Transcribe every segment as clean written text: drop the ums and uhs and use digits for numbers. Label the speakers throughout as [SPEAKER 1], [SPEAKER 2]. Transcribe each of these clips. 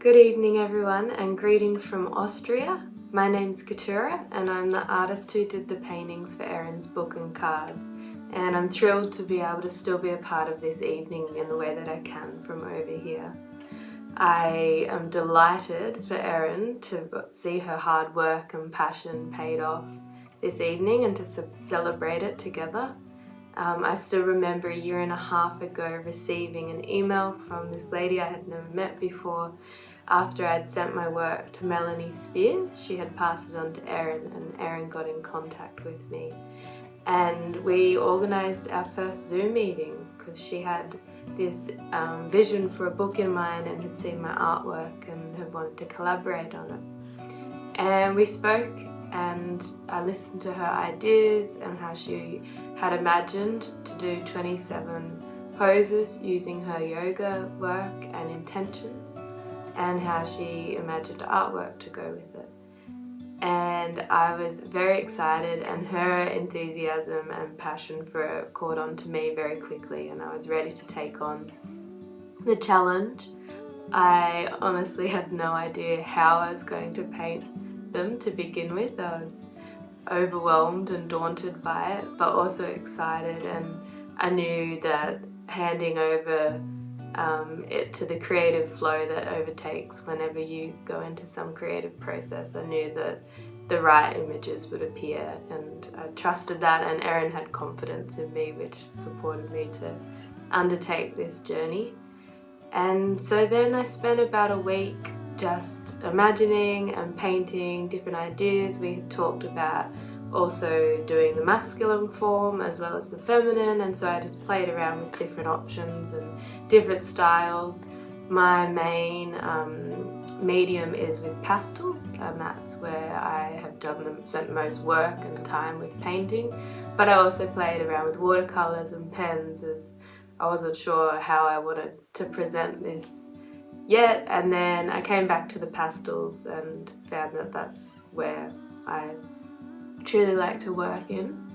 [SPEAKER 1] Good evening everyone, and greetings from Austria. My name's Keturah and I'm the artist who did the paintings for Erin's book and cards, and I'm thrilled to be able to still be a part of this evening in the way that I can from over here. I am delighted for Erin to see her hard work and passion paid off this evening and to celebrate it together. I still remember a year and a half ago receiving an email from this lady I had never met before after I'd sent my work to Melanie Spears. She had passed it on to Erin and Erin got in contact with me. And we organised our first Zoom meeting because she had this vision for a book in mind and had seen my artwork and had wanted to collaborate on it. And we spoke and I listened to her ideas and how she had imagined to do 27 poses using her yoga work and intentions, and how she imagined artwork to go with it. And I was very excited, and her enthusiasm and passion for it caught on to me very quickly, and I was ready to take on the challenge. I honestly had no idea how I was going to paint them to begin with. I was overwhelmed and daunted by it, but also excited, and I knew that handing over it to the creative flow that overtakes whenever you go into some creative process, I knew that the right images would appear, and I trusted that, and Erin had confidence in me which supported me to undertake this journey. And so then I spent about a week just imagining and painting different ideas. We had talked about also doing the masculine form as well as the feminine, and so I just played around with different options and different styles. My main medium is with pastels, and that's where I have spent the most work and time with painting, but I also played around with watercolours and pens, as I wasn't sure how I wanted to present this yet. And then I came back to the pastels and found that that's where I truly like to work in.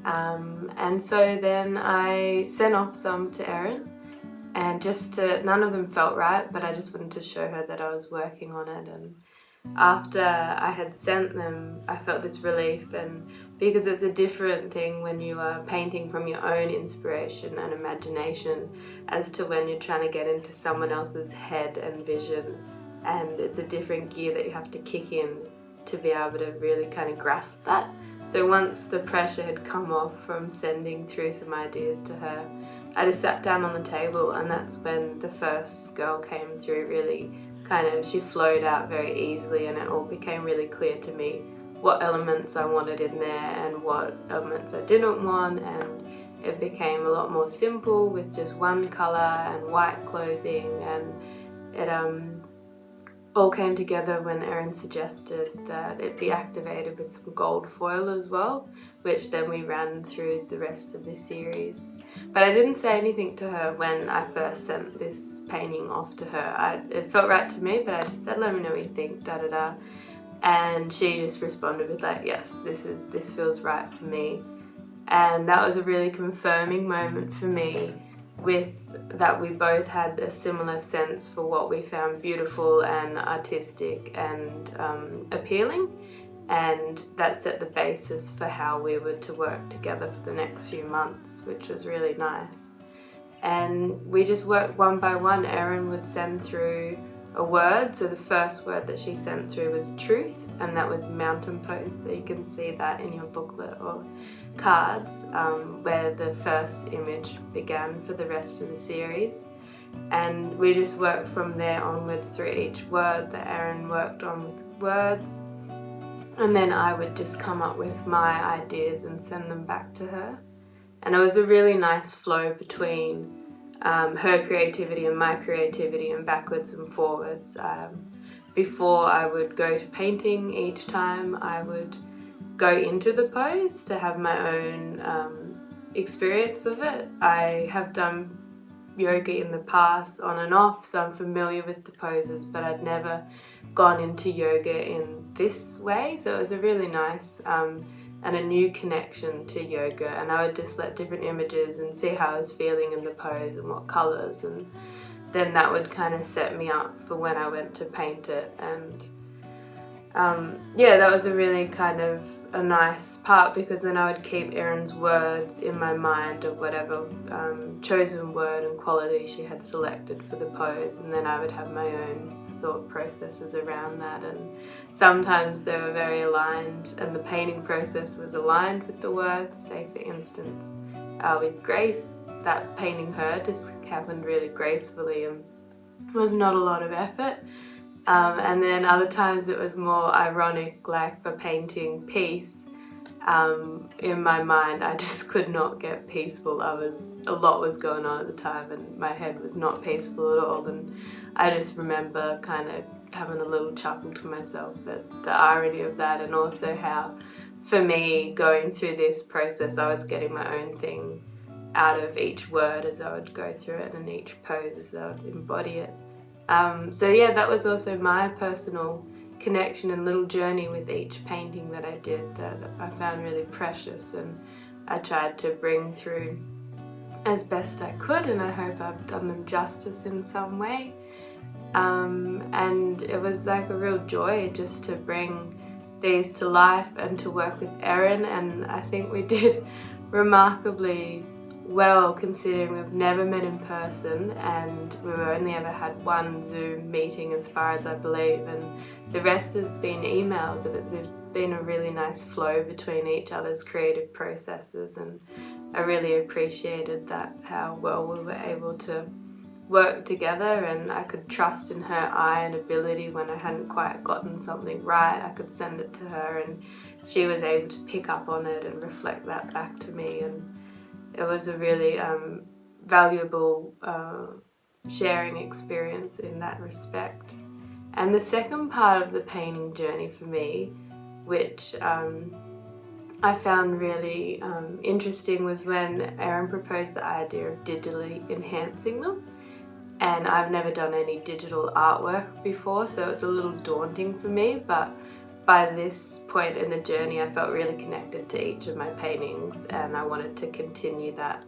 [SPEAKER 1] And so then I sent off some to Erin, and none of them felt right, but I just wanted to show her that I was working on it. And after I had sent them, I felt this relief, and because it's a different thing when you are painting from your own inspiration and imagination as to when you're trying to get into someone else's head and vision, and it's a different gear that you have to kick in to be able to really kind of grasp that. So once the pressure had come off from sending through some ideas to her, I just sat down on the table, and that's when the first girl came through. Really she flowed out very easily, and it all became really clear to me what elements I wanted in there and what elements I didn't want, and it became a lot more simple with just one colour and white clothing. And it all came together when Erin suggested that it be activated with some gold foil as well, which then we ran through the rest of the series. But I didn't say anything to her when I first sent this painting off to her. It felt right to me, but I just said, let me know what you think, da da da. And she just responded with like, yes, this feels right for me. And that was a really confirming moment for me, with that we both had a similar sense for what we found beautiful and artistic and appealing, and that set the basis for how we were to work together for the next few months, which was really nice. And we just worked one by one. Erin would send through a word, so the first word that she sent through was truth, and that was mountain pose, so you can see that in your booklet or cards, where the first image began for the rest of the series. And we just worked from there onwards through each word that Erin worked on with words, and then I would just come up with my ideas and send them back to her. And it was a really nice flow between her creativity and my creativity, and backwards and forwards. Before I would go to painting, each time I would go into the pose to have my own experience of it. I have done yoga in the past on and off, so I'm familiar with the poses, but I'd never gone into yoga in this way, so it was a really nice and a new connection to yoga. And I would just let different images and see how I was feeling in the pose and what colours, and then that would kind of set me up for when I went to paint it. And yeah, that was a really kind of a nice part, because then I would keep Erin's words in my mind of whatever chosen word and quality she had selected for the pose, and then I would have my own thought processes around that. And sometimes they were very aligned and the painting process was aligned with the words. Say for instance with Grace, that painting her just happened really gracefully and was not a lot of effort. And then other times it was more ironic, like for painting Peace. In my mind I just could not get peaceful. A lot was going on at the time and my head was not peaceful at all, and I just remember kind of having a little chuckle to myself at the irony of that, and also how for me going through this process I was getting my own thing out of each word as I would go through it, and each pose as I would embody it. So yeah, that was also my personal connection and little journey with each painting that I did that I found really precious, and I tried to bring through as best I could, and I hope I've done them justice in some way. And it was like a real joy just to bring these to life and to work with Erin, and I think we did remarkably well considering we've never met in person and we've only ever had one Zoom meeting as far as I believe, and the rest has been emails, and it's been a really nice flow between each other's creative processes, and I really appreciated that, how well we were able to work together, and I could trust in her eye and ability. When I hadn't quite gotten something right, I could send it to her and she was able to pick up on it and reflect that back to me, and it was a really valuable sharing experience in that respect. And the second part of the painting journey for me, which I found really interesting, was when Erin proposed the idea of digitally enhancing them. And I've never done any digital artwork before, so it's a little daunting for me, but by this point in the journey I felt really connected to each of my paintings, and I wanted to continue that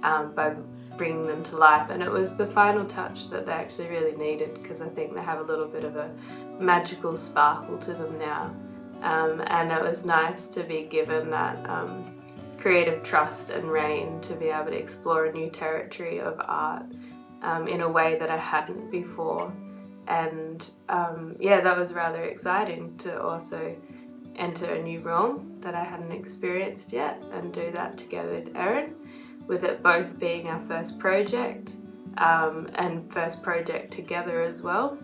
[SPEAKER 1] by bringing them to life. And it was the final touch that they actually really needed, because I think they have a little bit of a magical sparkle to them now. And it was nice to be given that creative trust and rein to be able to explore a new territory of art in a way that I hadn't before. And yeah, that was rather exciting to also enter a new realm that I hadn't experienced yet, and do that together with Erin, with it both being our first project and first project together as well.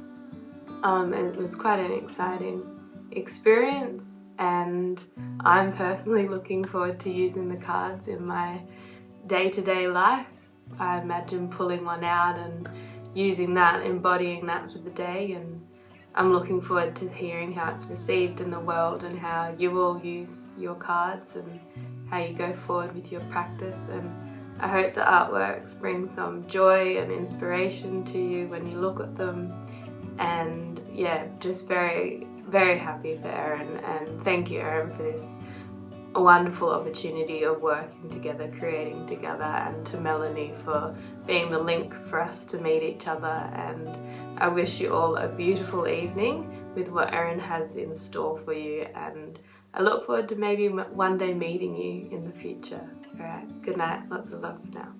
[SPEAKER 1] It was quite an exciting experience, and I'm personally looking forward to using the cards in my day-to-day life. I imagine pulling one out and using that, embodying that for the day, and I'm looking forward to hearing how it's received in the world and how you all use your cards and how you go forward with your practice. And I hope the artworks bring some joy and inspiration to you when you look at them. And yeah, just very, very happy for Erin, and thank you, Erin, for this a wonderful opportunity of working together, creating together, and to Melanie for being the link for us to meet each other. And I wish you all a beautiful evening with what Erin has in store for you, and I look forward to maybe one day meeting you in the future. Alright, good night, lots of love for now.